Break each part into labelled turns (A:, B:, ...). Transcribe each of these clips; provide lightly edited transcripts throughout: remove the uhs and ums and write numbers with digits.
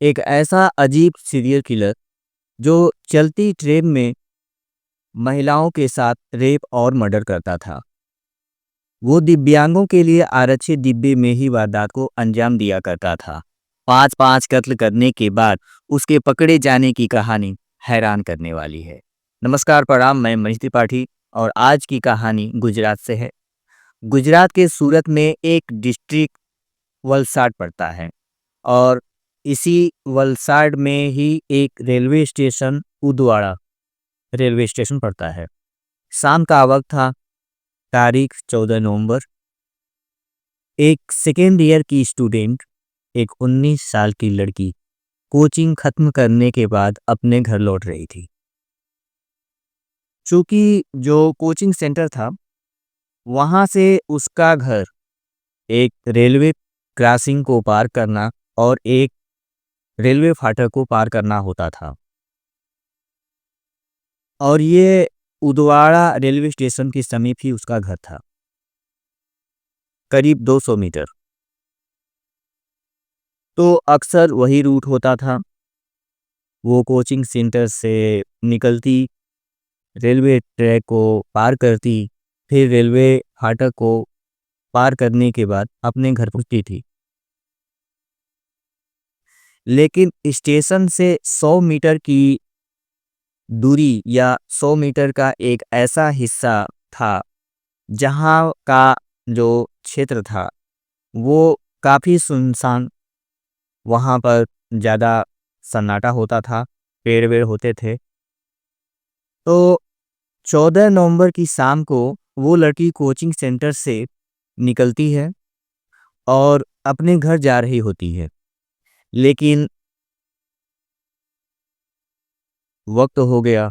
A: एक ऐसा अजीब सीरियल किलर जो चलती ट्रेन में महिलाओं के साथ रेप और मर्डर करता था। वो दिव्यांगों के लिए आरक्षित डिब्बे में ही वारदात को अंजाम दिया करता था। 5-5 कत्ल करने के बाद उसके पकड़े जाने की कहानी हैरान करने वाली है। नमस्कार, प्रणाम, मैं मनीष त्रिपाठी और आज की कहानी गुजरात से है। गुजरात के सूरत में एक डिस्ट्रिक्ट वलसाड पड़ता है और इसी वलसाड में ही एक railway station Udvada railway station पड़ता है। शाम का वक्त था, तारीख 14 नवंबर। एक सेकेंड ईयर की स्टूडेंट, एक 19 साल की लड़की कोचिंग खत्म करने के बाद अपने घर लौट रही थी। चूंकि जो कोचिंग सेंटर था वहां से उसका घर एक रेलवे क्रॉसिंग को पार करना और एक रेलवे फाटक को पार करना होता था और ये उदवाड़ा रेलवे स्टेशन के समीप ही उसका घर था, करीब 200 मीटर। तो अक्सर वही रूट होता था। वो कोचिंग सेंटर से निकलती, रेलवे ट्रैक को पार करती, फिर रेलवे फाटक को पार करने के बाद अपने घर पहुंचती थी। लेकिन स्टेशन से 100 मीटर की दूरी या 100 मीटर का एक ऐसा हिस्सा था जहां का जो क्षेत्र था वो काफ़ी सुनसान, वहां पर ज़्यादा सन्नाटा होता था, पेड़ वेड़ होते थे। तो 14 नवंबर की शाम को वो लड़की कोचिंग सेंटर से निकलती है और अपने घर जा रही होती है। लेकिन वक्त हो गया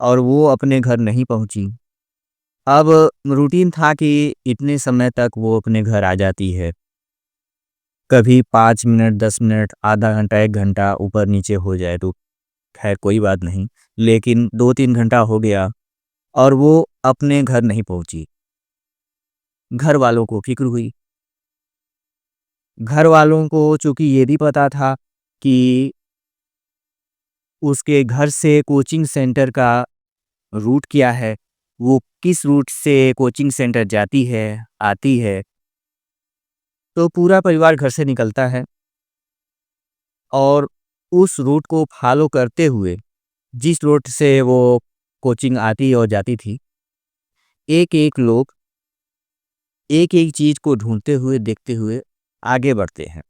A: और वो अपने घर नहीं पहुंची। अब रूटीन था कि इतने समय तक वो अपने घर आ जाती है। कभी 5 मिनट, 10 मिनट, आधा घंटा, 1 घंटा ऊपर नीचे हो जाए तो खैर कोई बात नहीं। लेकिन 2-3 घंटा हो गया और वो अपने घर नहीं पहुंची। घर वालों को फिक्र हुई। घर वालों को चूंकि ये भी पता था कि उसके घर से कोचिंग सेंटर का रूट क्या है, वो किस रूट से कोचिंग सेंटर जाती है, आती है। तो पूरा परिवार घर से निकलता है और उस रूट को फॉलो करते हुए, जिस रूट से वो कोचिंग आती और जाती थी, एक एक लोग एक एक चीज को ढूंढते हुए, देखते हुए आगे बढ़ते हैं।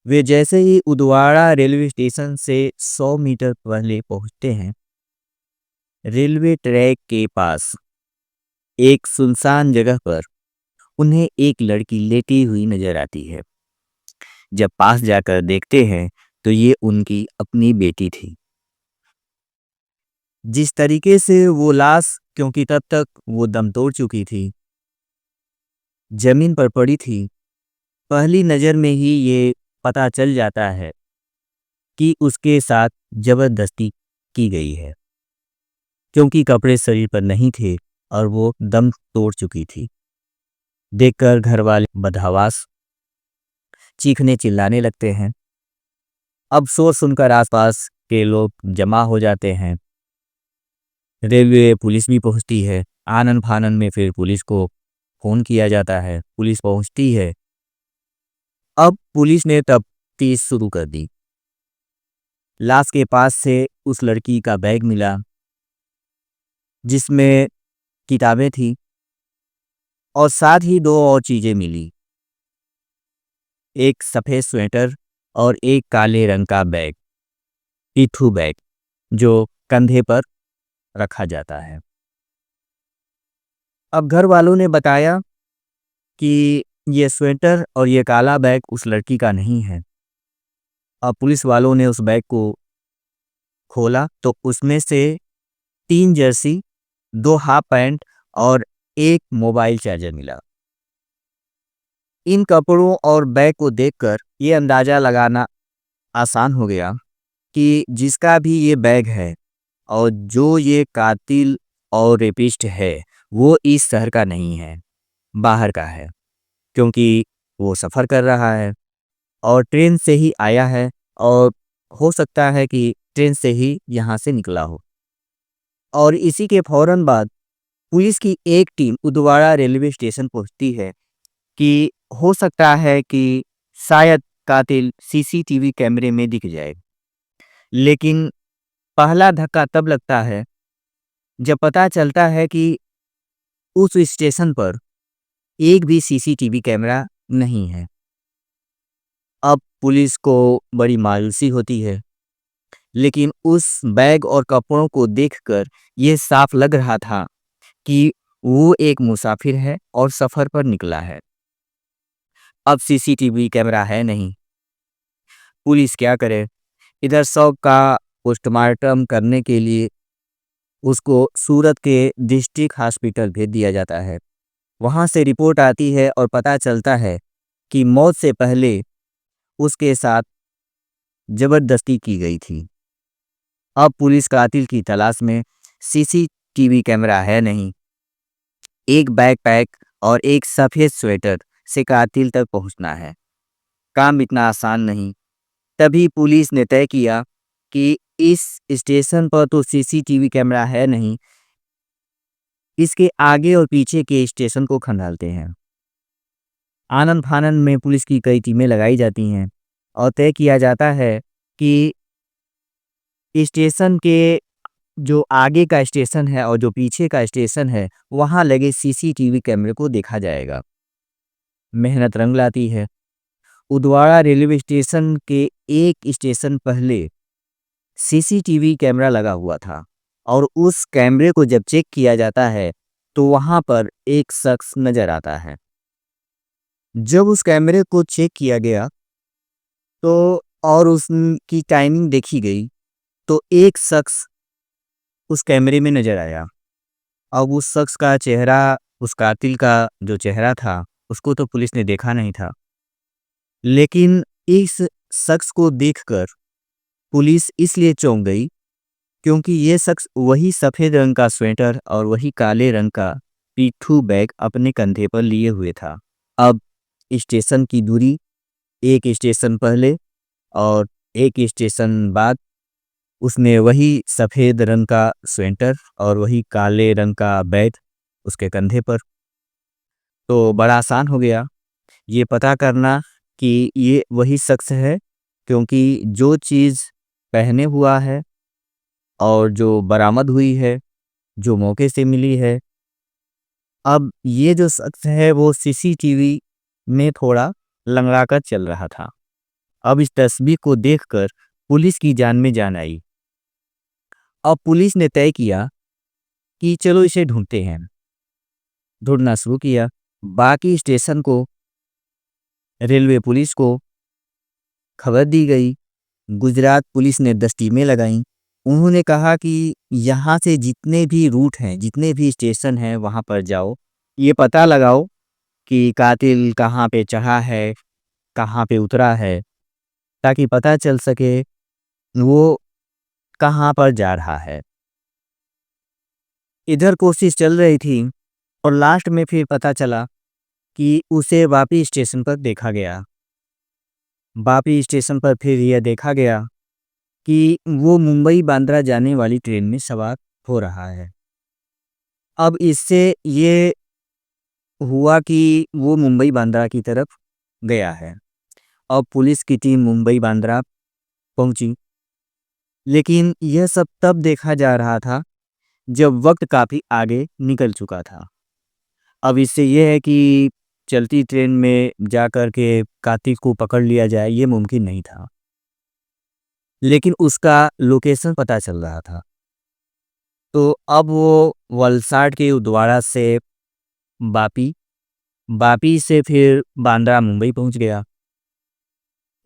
A: वे जैसे ही उदवाड़ा रेलवे स्टेशन से 100 मीटर पहले पहुंचते हैं, रेलवे ट्रैक के पास एक सुनसान जगह पर उन्हें एक लड़की लेटी हुई नजर आती है। जब पास जाकर देखते हैं तो ये उनकी अपनी बेटी थी। जिस तरीके से वो लाश, क्योंकि तब तक वो दम तोड़ चुकी थी, जमीन पर पड़ी थी, पहली नज़र में ही ये पता चल जाता है कि उसके साथ जबरदस्ती की गई है, क्योंकि कपड़े शरीर पर नहीं थे और वो दम तोड़ चुकी थी। देखकर घर वाले बदहवास चीखने चिल्लाने लगते हैं। अब शोर सुनकर आसपास के लोग जमा हो जाते हैं। रेलवे पुलिस भी पहुंचती है। आनन फानन में फिर पुलिस को फोन किया जाता है, पुलिस पहुंचती है। अब पुलिस ने तफ्तीश शुरू कर दी। लाश के पास से उस लड़की का बैग मिला जिसमें किताबें थी और साथ ही दो और चीजें मिली, एक सफेद स्वेटर और एक काले रंग का बैग, पिट्ठू बैग, जो कंधे पर रखा जाता है। अब घर वालों ने बताया कि ये स्वेटर और ये काला बैग उस लड़की का नहीं है। अब पुलिस वालों ने उस बैग को खोला तो उसमें से 3 जर्सी, 2 हाफ पैंट और एक मोबाइल चार्जर मिला। इन कपड़ों और बैग को देखकर ये अंदाजा लगाना आसान हो गया कि जिसका भी ये बैग है और जो ये कातिल और रेपिस्ट है, वो इस शहर का नहीं है, बाहर का है, क्योंकि वो सफ़र कर रहा है और ट्रेन से ही आया है और हो सकता है कि ट्रेन से ही यहाँ से निकला हो। और इसी के फौरन बाद पुलिस की एक टीम उदवाड़ा रेलवे स्टेशन पहुंचती है कि हो सकता है कि शायद कातिल सीसीटीवी कैमरे में दिख जाए। लेकिन पहला धक्का तब लगता है जब पता चलता है कि उस स्टेशन पर एक भी सीसीटीवी कैमरा नहीं है। अब पुलिस को बड़ी मायूसी होती है, लेकिन उस बैग और कपड़ों को देखकर यह साफ लग रहा था कि वो एक मुसाफिर है और सफर पर निकला है। अब सीसीटीवी कैमरा है नहीं, पुलिस क्या करे? इधर शव का पोस्टमार्टम करने के लिए उसको सूरत के डिस्ट्रिक्ट हॉस्पिटल भेज दिया जाता है। वहां से रिपोर्ट आती है और पता चलता है कि मौत से पहले उसके साथ जबरदस्ती की गई थी। अब पुलिस कातिल की तलाश में, सीसीटीवी कैमरा है नहीं, एक बैकपैक और एक सफेद स्वेटर से कातिल तक पहुंचना है। काम इतना आसान नहीं। तभी पुलिस ने तय किया कि इस स्टेशन पर तो सीसीटीवी कैमरा है नहीं, इसके आगे और पीछे के स्टेशन को खंगालते हैं। आनन फानन में पुलिस की कई टीमें लगाई जाती हैं और तय किया जाता है कि स्टेशन के जो आगे का स्टेशन है और जो पीछे का स्टेशन है, वहां लगे सीसीटीवी कैमरे को देखा जाएगा। मेहनत रंग लाती है। उदवाड़ा रेलवे स्टेशन के एक स्टेशन पहले सीसीटीवी कैमरा लगा हुआ था और उस कैमरे को जब चेक किया जाता है तो वहां पर एक शख्स नजर आता है। जब उस कैमरे को चेक किया गया तो और उसकी टाइमिंग देखी गई तो एक शख्स उस कैमरे में नजर आया। अब उस शख्स का चेहरा, उस कातिल का जो चेहरा था, उसको तो पुलिस ने देखा नहीं था, लेकिन इस शख्स को देखकर पुलिस इसलिए चौंक गई क्योंकि ये शख्स वही सफ़ेद रंग का स्वेटर और वही काले रंग का पिट्ठू बैग अपने कंधे पर लिए हुए था। अब स्टेशन की दूरी, एक स्टेशन पहले और एक स्टेशन बाद उसने वही सफ़ेद रंग का स्वेटर और वही काले रंग का बैग उसके कंधे पर। तो बड़ा आसान हो गया ये पता करना कि ये वही शख्स है, क्योंकि जो चीज़ पहने हुआ है और जो बरामद हुई है, जो मौके से मिली है, अब ये जो शख्स है वो सीसीटीवी में थोड़ा लंगड़ा कर चल रहा था। अब इस तस्वीर को देखकर पुलिस की जान में जान आई। अब पुलिस ने तय किया कि चलो इसे ढूंढते हैं। ढूंढना शुरू किया। बाकी स्टेशन को, रेलवे पुलिस को खबर दी गई। गुजरात पुलिस ने 10 टीमें लगाईं। उन्होंने कहा कि यहाँ से जितने भी रूट हैं, जितने भी स्टेशन हैं, वहाँ पर जाओ, ये पता लगाओ कि कातिल कहाँ पे चढ़ा है, कहाँ पे उतरा है, ताकि पता चल सके वो कहाँ पर जा रहा है। इधर कोशिश चल रही थी और लास्ट में फिर पता चला कि उसे वापी स्टेशन पर देखा गया। वापी स्टेशन पर फिर यह देखा गया कि वो मुंबई बांद्रा जाने वाली ट्रेन में सवार हो रहा है। अब इससे ये हुआ कि वो मुंबई बांद्रा की तरफ गया है। अब पुलिस की टीम मुंबई बांद्रा पहुंची, लेकिन यह सब तब देखा जा रहा था जब वक्त काफ़ी आगे निकल चुका था। अब इससे यह है कि चलती ट्रेन में जाकर के कातिल को पकड़ लिया जाए, ये मुमकिन नहीं था, लेकिन उसका लोकेशन पता चल रहा था। तो अब वो वलसाड के उदवाड़ा से वापी, वापी से फिर बांद्रा मुंबई पहुंच गया।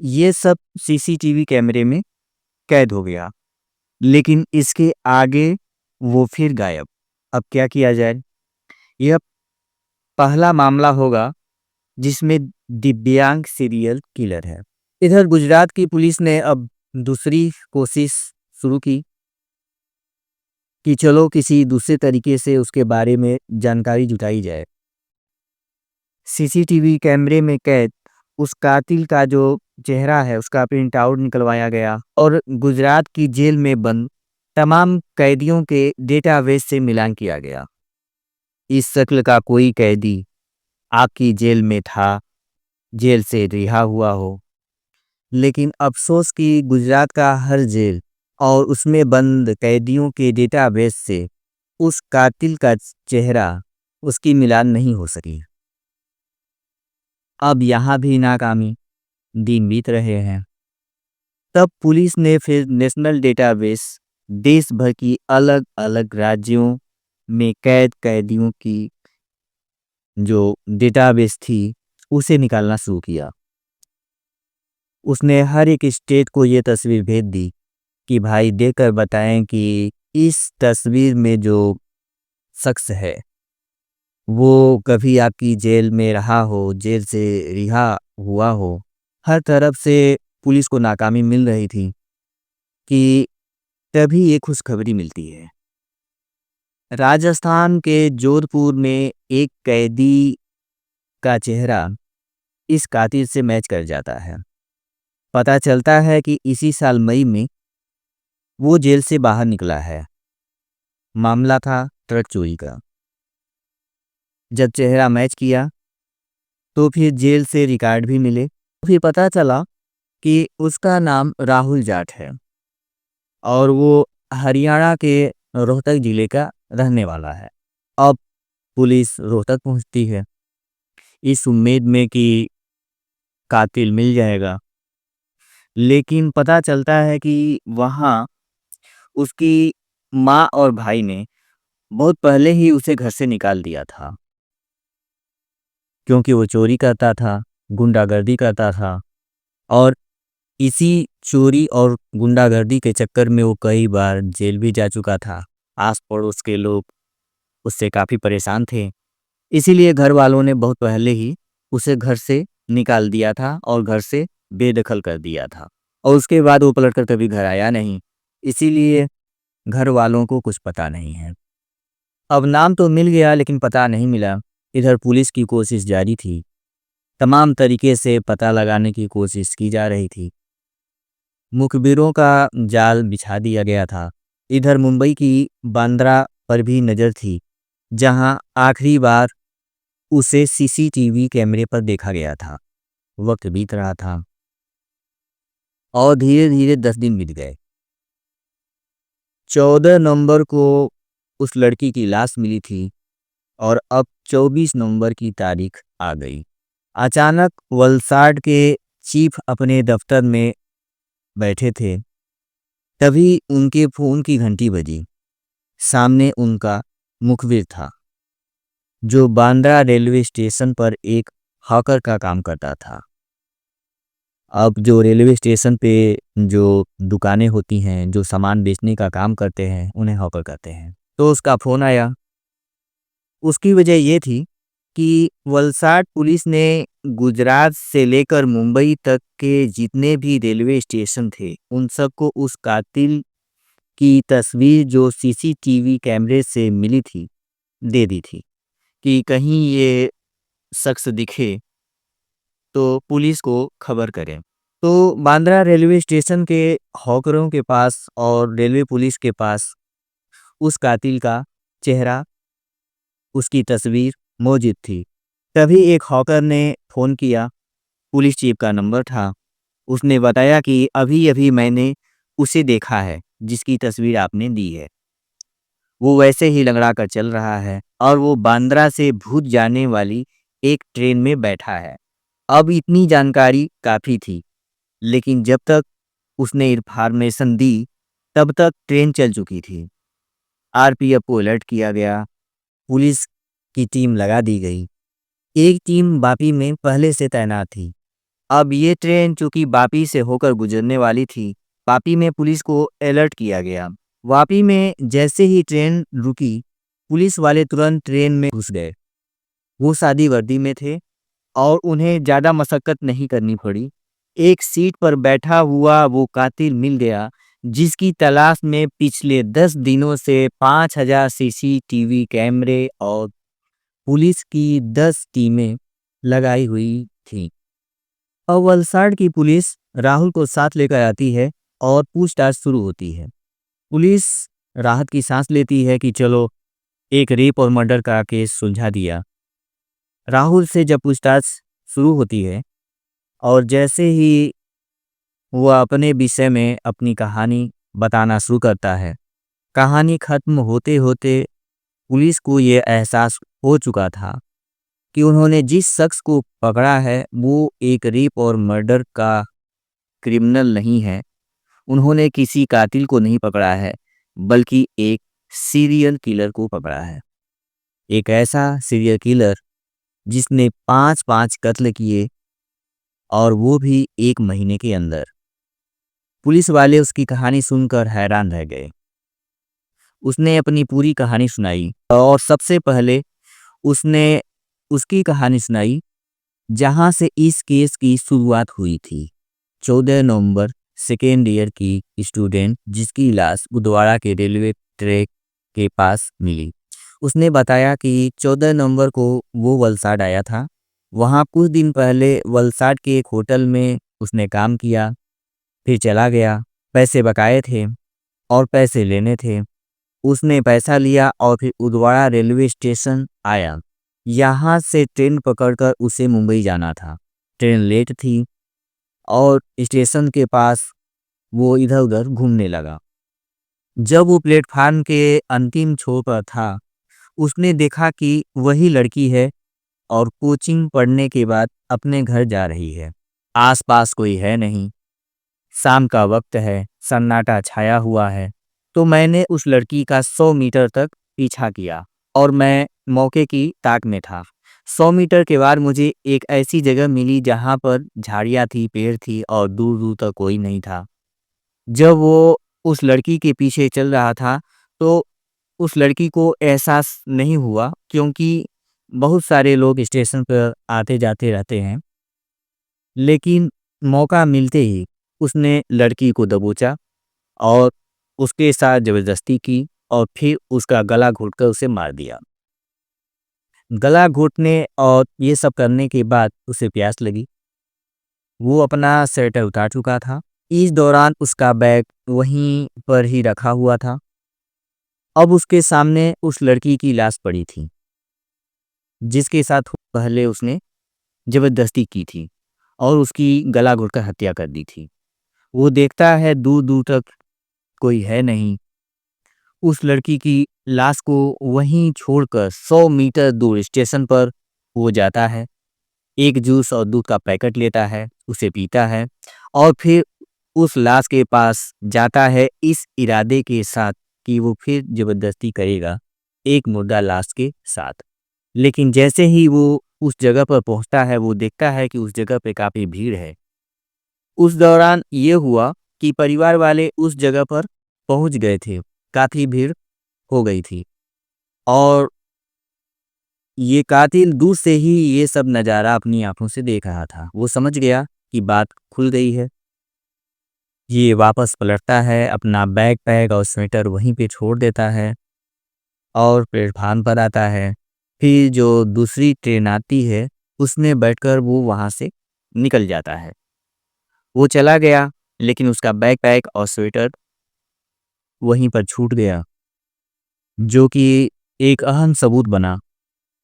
A: ये सब सीसीटीवी कैमरे में कैद हो गया, लेकिन इसके आगे वो फिर गायब। अब क्या किया जाए? यह पहला मामला होगा जिसमें दिव्यांग सीरियल किलर है। इधर गुजरात की पुलिस ने अब दूसरी कोशिश शुरू की कि चलो किसी दूसरे तरीके से उसके बारे में जानकारी जुटाई जाए। सीसीटीवी कैमरे में कैद उस कातिल का जो चेहरा है उसका प्रिंट आउट निकलवाया गया और गुजरात की जेल में बंद तमाम कैदियों के डेटाबेस से मिलान किया गया। इस शक्ल का कोई कैदी आपकी जेल में था, जेल से रिहा हुआ हो, लेकिन अफ़सोस कि गुजरात का हर जेल और उसमें बंद कैदियों के डेटाबेस से उस कातिल का चेहरा, उसकी मिलान नहीं हो सकी। अब यहाँ भी नाकामी, दिन बीत रहे हैं। तब पुलिस ने फिर नेशनल डेटाबेस, देश भर की अलग-अलग राज्यों में कैदियों की जो डेटाबेस थी, उसे निकालना शुरू किया। उसने हर एक स्टेट को ये तस्वीर भेज दी कि भाई देखकर बताएं कि इस तस्वीर में जो शख्स है, वो कभी आपकी जेल में रहा हो, जेल से रिहा हुआ हो। हर तरफ से पुलिस को नाकामी मिल रही थी कि तभी ये खुशखबरी मिलती है। राजस्थान के जोधपुर में एक कैदी का चेहरा इस कातिल से मैच कर जाता है। पता चलता है कि इसी साल मई में वो जेल से बाहर निकला है। मामला था ट्रक चोरी का। जब चेहरा मैच किया तो फिर जेल से रिकॉर्ड भी मिले। फिर पता चला कि उसका नाम राहुल जाट है और वो हरियाणा के रोहतक जिले का रहने वाला है। अब पुलिस रोहतक पहुंचती है इस उम्मीद में कि कातिल मिल जाएगा, लेकिन पता चलता है कि वहाँ उसकी माँ और भाई ने बहुत पहले ही उसे घर से निकाल दिया था, क्योंकि वो चोरी करता था, गुंडागर्दी करता था और इसी चोरी और गुंडागर्दी के चक्कर में वो कई बार जेल भी जा चुका था। आस-पड़ोस के लोग उससे काफ़ी परेशान थे। इसीलिए घर वालों ने बहुत पहले ही उसे घर से निकाल दिया था और घर से बेदखल कर दिया था और उसके बाद वो पलट कर कभी घर आया नहीं। इसीलिए घर वालों को कुछ पता नहीं है। अब नाम तो मिल गया लेकिन पता नहीं मिला। इधर पुलिस की कोशिश जारी थी। तमाम तरीके से पता लगाने की कोशिश की जा रही थी। मुखबिरों का जाल बिछा दिया गया था। इधर मुंबई की बांद्रा पर भी नज़र थी, जहां आखिरी बार उसे सीसीटीवी कैमरे पर देखा गया था। वक्त बीत रहा था और धीरे-धीरे 10 दिन बीत गए। 14 नवंबर को उस लड़की की लाश मिली थी और अब 24 नवंबर की तारीख आ गई। अचानक वलसाड के चीफ अपने दफ्तर में बैठे थे, तभी उनके फ़ोन की घंटी बजी। सामने उनका मुखबिर था, जो बांद्रा रेलवे स्टेशन पर एक हॉकर का काम करता था। अब जो रेलवे स्टेशन पे जो दुकानें होती हैं, जो सामान बेचने का काम करते हैं, उन्हें हॉकर कहते हैं। तो उसका फ़ोन आया। उसकी वजह ये थी कि वलसाड पुलिस ने गुजरात से लेकर मुंबई तक के जितने भी रेलवे स्टेशन थे, उन सबको उस कातिल की तस्वीर जो सीसीटीवी कैमरे से मिली थी, दे दी थी कि कहीं ये शख्स दिखे तो पुलिस को खबर करें। तो बांद्रा रेलवे स्टेशन के हॉकरों के पास और रेलवे पुलिस के पास उस कातिल का चेहरा, उसकी तस्वीर मौजूद थी। तभी एक हॉकर ने फ़ोन किया, पुलिस चीफ का नंबर था। उसने बताया कि अभी-अभी मैंने उसे देखा है, जिसकी तस्वीर आपने दी है। वो वैसे ही लंगड़ा कर चल रहा है और वो बांद्रा से भूत जाने वाली एक ट्रेन में बैठा है। अब इतनी जानकारी काफ़ी थी, लेकिन जब तक उसने इन्फॉर्मेशन दी, तब तक ट्रेन चल चुकी थी। आरपीएफ को अलर्ट किया गया, पुलिस की टीम लगा दी गई। एक टीम वापी में पहले से तैनात थी। अब ये ट्रेन चूंकि वापी से होकर गुजरने वाली थी, वापी में पुलिस को अलर्ट किया गया। वापी में जैसे ही ट्रेन रुकी, पुलिस वाले तुरंत ट्रेन में घुस गए। वो सादी वर्दी में थे और उन्हें ज़्यादा मशक्कत नहीं करनी पड़ी। एक सीट पर बैठा हुआ वो कातिल मिल गया, जिसकी तलाश में पिछले 10 दिनों से 5000 सीसीटीवी कैमरे और पुलिस की 10 टीमें लगाई हुई थीं। अब वलसाड की पुलिस राहुल को साथ लेकर आती है और पूछताछ शुरू होती है। पुलिस राहत की सांस लेती है कि चलो एक रेप और मर्डर का केस सुलझा दिया। राहुल से जब पूछताछ शुरू होती है और जैसे ही वह अपने विषय में अपनी कहानी बताना शुरू करता है, कहानी खत्म होते होते पुलिस को ये एहसास हो चुका था कि उन्होंने जिस शख्स को पकड़ा है वो एक रेप और मर्डर का क्रिमिनल नहीं है। उन्होंने किसी कातिल को नहीं पकड़ा है, बल्कि एक सीरियल किलर को पकड़ा है। एक ऐसा सीरियल किलर जिसने 5-5 कत्ल किए, और वो भी 1 महीने के अंदर। पुलिस वाले उसकी कहानी सुनकर हैरान रह गए। उसने अपनी पूरी कहानी सुनाई और सबसे पहले उसने उसकी कहानी सुनाई जहां से इस केस की शुरुआत हुई थी। 14 नवंबर सेकेंड ईयर की स्टूडेंट जिसकी लाश बुधवाड़ा के रेलवे ट्रैक के पास मिली। उसने बताया कि 14 नवंबर को वो वलसाड आया था। वहाँ कुछ दिन पहले वलसाड के एक होटल में उसने काम किया, फिर चला गया। पैसे बकाए थे और पैसे लेने थे। उसने पैसा लिया और फिर उदवाड़ा रेलवे स्टेशन आया। यहाँ से ट्रेन पकड़कर उसे मुंबई जाना था। ट्रेन लेट थी और स्टेशन के पास वो इधर-उधर घूमने लगा। जब वो प्लेटफार्म के अंतिम छोर पर था, उसने देखा कि वही लड़की है और कोचिंग पढ़ने के बाद अपने घर जा रही है। आसपास कोई है नहीं, शाम का वक्त है, सन्नाटा छाया हुआ है। तो मैंने उस लड़की का 100 मीटर तक पीछा किया और मैं मौके की ताक में था। 100 मीटर के बाद मुझे एक ऐसी जगह मिली जहाँ पर झाड़ियाँ थी, पेड़ थी और दूर-दूर तक कोई नहीं था। जब वो उस लड़की के पीछे चल रहा था, तो उस लड़की को एहसास नहीं हुआ, क्योंकि बहुत सारे लोग स्टेशन पर आते-जाते रहते हैं। लेकिन मौका मिलते ही उसने लड़की को दबोचा और उसके साथ ज़बरदस्ती की और फिर उसका गला घोंटकर उसे मार दिया। गला घोंटने और ये सब करने के बाद उसे प्यास लगी। वो अपना स्वेटर उतार चुका था। इस दौरान उसका बैग वहीं पर ही रखा हुआ था। अब उसके सामने उस लड़की की लाश पड़ी थी, जिसके साथ पहले उसने ज़बरदस्ती की थी और उसकी गला घोंटकर हत्या कर दी थी। वो देखता है दूर-दूर तक कोई है नहीं। उस लड़की की लाश को वहीं छोड़कर 100 मीटर दूर स्टेशन पर वो जाता है। एक जूस और दूध का पैकेट लेता है, उसे पीता है और फिर उस लाश के पास जाता है इस इरादे के साथ कि वो फिर ज़बरदस्ती करेगा एक मुर्दा लाश के साथ। लेकिन जैसे ही वो उस जगह पर पहुंचता है, वो देखता है कि उस जगह पे काफ़ी भीड़ है। उस दौरान ये हुआ कि परिवार वाले उस जगह पर पहुंच गए थे। काफ़ी भीड़ हो गई थी और ये कातिल दूर से ही ये सब नज़ारा अपनी आंखों से देख रहा था। वो समझ गया कि बात खुल गई है। ये वापस पलटता है, अपना बैग पैक और स्वेटर वहीं पे छोड़ देता है और प्लेटफार्म पर आता है। फिर जो दूसरी ट्रेन आती है, उसमें बैठकर वो वहाँ से निकल जाता है। वो चला गया, लेकिन उसका बैग पैक और स्वेटर वहीं पर छूट गया, जो कि एक अहम सबूत बना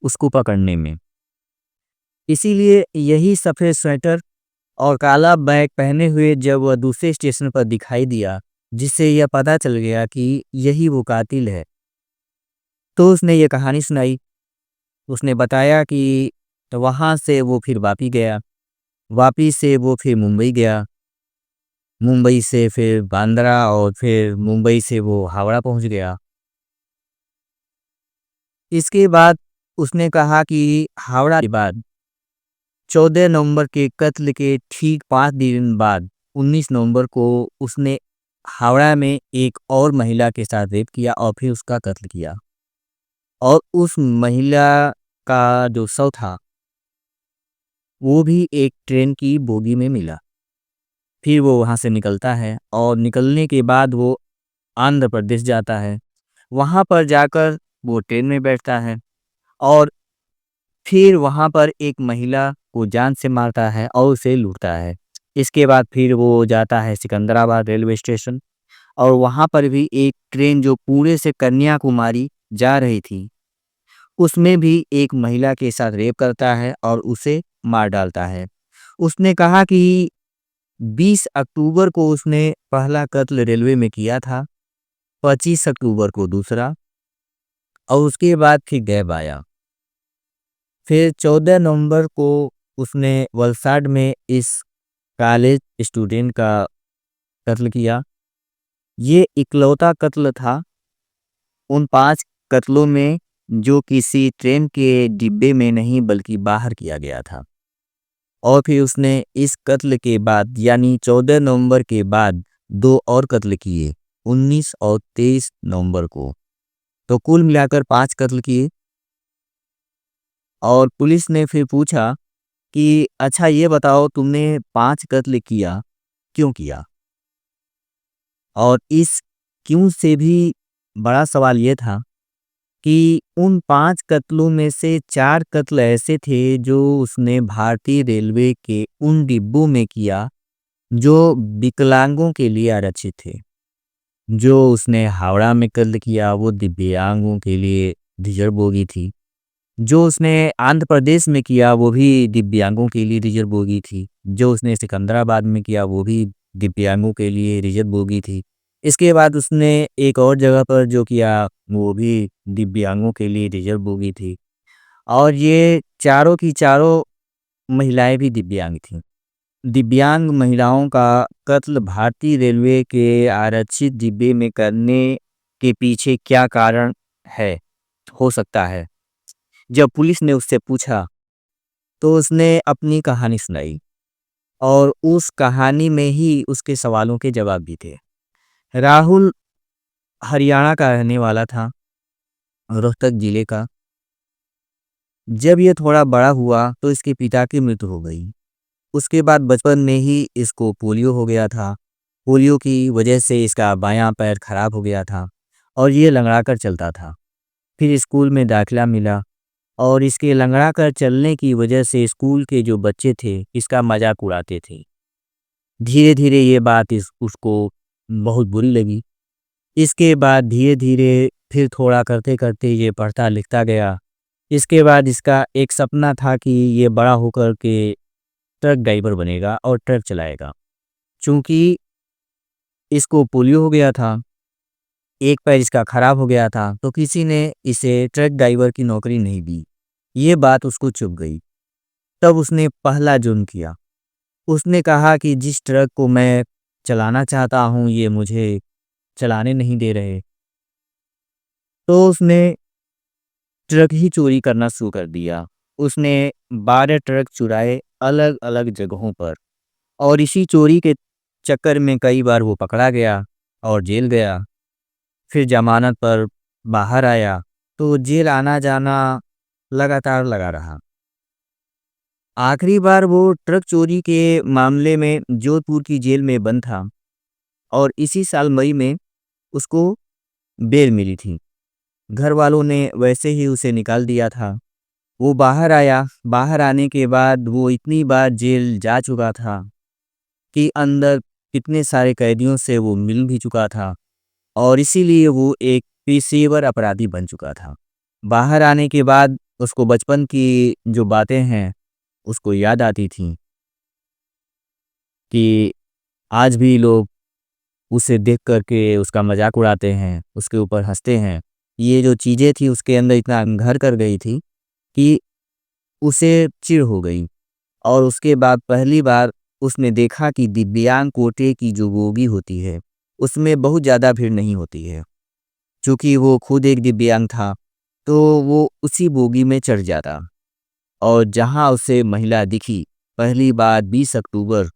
A: उसको पकड़ने में। इसीलिए यही सफ़ेद स्वेटर और काला बैग पहने हुए जब वह दूसरे स्टेशन पर दिखाई दिया, जिससे यह पता चल गया कि यही वो कातिल है, तो उसने ये कहानी सुनाई। उसने बताया कि वहाँ से वो फिर वापी गया, वापी से वो फिर मुंबई गया, मुंबई से फिर बांद्रा और फिर मुंबई से वो हावड़ा पहुँच गया। इसके बाद उसने कहा कि हावड़ा के बाद 14 नवंबर के कत्ल के ठीक 5 दिन बाद 19 नवंबर को उसने हावड़ा में एक और महिला के साथ रेप किया और फिर उसका कत्ल किया। और उस महिला का जो शव था, वो भी एक ट्रेन की बोगी में मिला। फिर वो वहाँ से निकलता है और निकलने के बाद वो आंध्र प्रदेश जाता है। वहाँ पर जाकर वो ट्रेन में बैठता है और फिर वहाँ पर एक महिला को जान से मारता है और उसे लूटता है। इसके बाद फिर वो जाता है सिकंदराबाद रेलवे स्टेशन और वहाँ पर भी एक ट्रेन जो पुणे से कन्याकुमारी जा रही थी, उसमें भी एक महिला के साथ रेप करता है और उसे मार डालता है। उसने कहा कि 20 अक्टूबर को उसने पहला कत्ल रेलवे में किया था, 25 अक्टूबर को दूसरा और उसके बाद फिर गैब आया। फिर 14 नवंबर को उसने वलसाड में इस कॉलेज स्टूडेंट का कत्ल किया। ये इकलौता कत्ल था उन 5 कत्लों में जो किसी ट्रेन के डिब्बे में नहीं बल्कि बाहर किया गया था। और फिर उसने इस कत्ल के बाद यानी 14 नवंबर के बाद 2 और कत्ल किए, 19 और 23 नवंबर को। तो कुल मिलाकर 5 कत्ल किए। और पुलिस ने फिर पूछा कि अच्छा ये बताओ तुमने 5 कत्ल किया, क्यों किया? और इस क्यों से भी बड़ा सवाल ये था कि उन 5 कत्लों में से 4 कत्ल ऐसे थे जो उसने भारतीय रेलवे के उन डिब्बों में किया जो विकलांगों के लिए आरक्षित थे। जो उसने हावड़ा में कत्ल किया वो दिव्यांगों के लिए रिजर्व बोगी थी। जो उसने आंध्र प्रदेश में किया वो भी दिव्यांगों के लिए रिजर्व बोगी थी। जो उसने सिकंदराबाद में किया वो भी दिव्यांगों के लिए रिजर्व बोगी थी। इसके बाद उसने एक और जगह पर जो किया वो भी दिव्यांगों के लिए रिजर्व बोगी थी। और ये चारों की चारों महिलाएं भी दिव्यांग थीं। दिव्यांग महिलाओं का कत्ल भारतीय रेलवे के आरक्षित डिब्बे में करने के पीछे क्या कारण है, हो सकता है? जब पुलिस ने उससे पूछा तो उसने अपनी कहानी सुनाई और उस कहानी में ही उसके सवालों के जवाब भी थे। राहुल हरियाणा का रहने वाला था, रोहतक जिले का। जब ये थोड़ा बड़ा हुआ तो इसके पिता की मृत्यु हो गई। उसके बाद बचपन में ही इसको पोलियो हो गया था। पोलियो की वजह से इसका बायां पैर खराब हो गया था और ये लंगड़ा कर चलता था। फिर स्कूल में दाखिला मिला और इसके लंगड़ा कर चलने की वजह से स्कूल के जो बच्चे थे इसका मजाक उड़ाते थे। धीरे धीरे ये बात उसको बहुत बुरी लगी। इसके बाद धीरे धीरे फिर थोड़ा करते करते ये पढ़ता लिखता गया। इसके बाद इसका एक सपना था कि ये बड़ा होकर के ट्रक ड्राइवर बनेगा और ट्रक चलाएगा। चूंकि इसको पोलियो हो गया था, एक पैर इसका खराब हो गया था, तो किसी ने इसे ट्रक ड्राइवर की नौकरी नहीं दी। ये बात उसको चुभ गई। तब उसने पहला जुर्म किया। उसने कहा कि जिस ट्रक को मैं चलाना चाहता हूँ ये मुझे चलाने नहीं दे रहे। तो उसने ट्रक ही चोरी करना शुरू कर दिया। उसने 12 ट्रक चुराए अलग अलग जगहों पर और इसी चोरी के चक्कर में कई बार वो पकड़ा गया और जेल गया। फिर जमानत पर बाहर आया तो जेल आना जाना लगातार लगा रहा। आखिरी बार वो ट्रक चोरी के मामले में जोधपुर की जेल में बंद था और इसी साल मई में उसको बेल मिली थी। घर वालों ने वैसे ही उसे निकाल दिया था। वो बाहर आया। बाहर आने के बाद वो इतनी बार जेल जा चुका था कि अंदर कितने सारे कैदियों से वो मिल भी चुका था और इसीलिए वो एक पेशेवर अपराधी बन चुका था। बाहर आने के बाद उसको बचपन की जो बातें हैं उसको याद आती थीं कि आज भी लोग उसे देख कर के उसका मजाक उड़ाते हैं, उसके ऊपर हंसते हैं। ये जो चीज़ें थी उसके अंदर इतना घर कर गई थी कि उसे चिढ़ हो गई। और उसके बाद पहली बार उसने देखा कि दिव्यांग कोटे की जो बोगी होती है उसमें बहुत ज़्यादा भीड़ नहीं होती है। चूँकि वो खुद एक दिव्यांग था तो वो उसी बोगी में चढ़ जाता और जहाँ उसे महिला दिखी पहली बार 20 अक्टूबर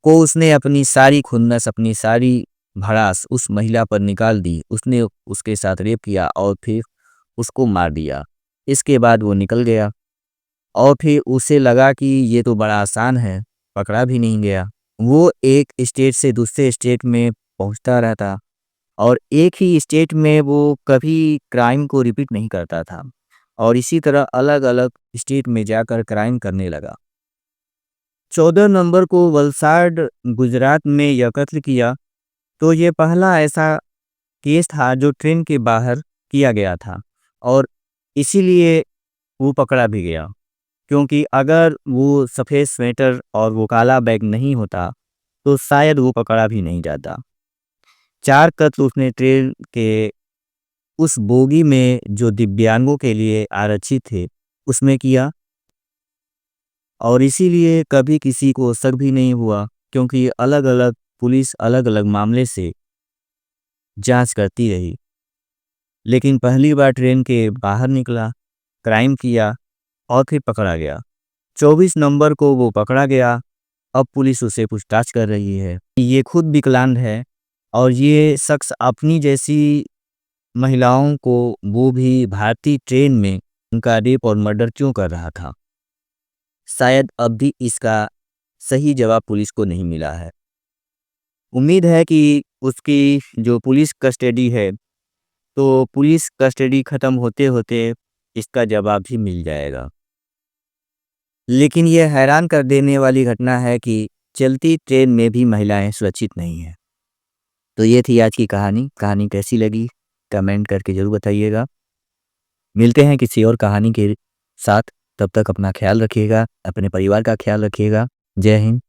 A: को उसने अपनी सारी खुन्नस, अपनी सारी भड़ास उस महिला पर निकाल दी। उसने उसके साथ रेप किया और फिर उसको मार दिया। इसके बाद वो निकल गया और फिर उसे लगा कि ये तो बड़ा आसान है, पकड़ा भी नहीं गया। वो एक स्टेट से दूसरे स्टेट में पहुंचता रहता और एक ही स्टेट में वो कभी क्राइम को रिपीट नहीं करता था और इसी तरह अलग अलग स्टेट में जाकर क्राइम करने लगा। 14 नवंबर को वलसाड गुजरात में यह कत्ल किया। तो ये पहला ऐसा केस था जो ट्रेन के बाहर किया गया था और इसीलिए वो पकड़ा भी गया, क्योंकि अगर वो सफ़ेद स्वेटर और वो काला बैग नहीं होता तो शायद वो पकड़ा भी नहीं जाता। 4 कत्ल उसने ट्रेन के उस बोगी में जो दिव्यांगों के लिए आरक्षित थे उसमें किया और इसीलिए कभी किसी को शक भी नहीं हुआ, क्योंकि अलग अलग पुलिस अलग अलग मामले से जांच करती रही। लेकिन पहली बार ट्रेन के बाहर निकला, क्राइम किया और फिर पकड़ा गया। 24 नवंबर को वो पकड़ा गया। अब पुलिस उसे पूछताछ कर रही है। ये खुद विकलांग है और ये शख्स अपनी जैसी महिलाओं को, वो भी भारतीय ट्रेन में, उनका रेप और मर्डर क्यों कर रहा था। शायद अब भी इसका सही जवाब पुलिस को नहीं मिला है। उम्मीद है कि उसकी जो पुलिस कस्टडी है, तो पुलिस कस्टडी खत्म होते होते इसका जवाब भी मिल जाएगा। लेकिन यह हैरान कर देने वाली घटना है कि चलती ट्रेन में भी महिलाएं सुरक्षित नहीं हैं। तो ये थी आज की कहानी। कहानी कैसी लगी कमेंट करके ज़रूर बताइएगा। मिलते हैं किसी और कहानी के साथ। तब तक अपना ख्याल रखिएगा, अपने परिवार का ख्याल रखिएगा। जय हिंद।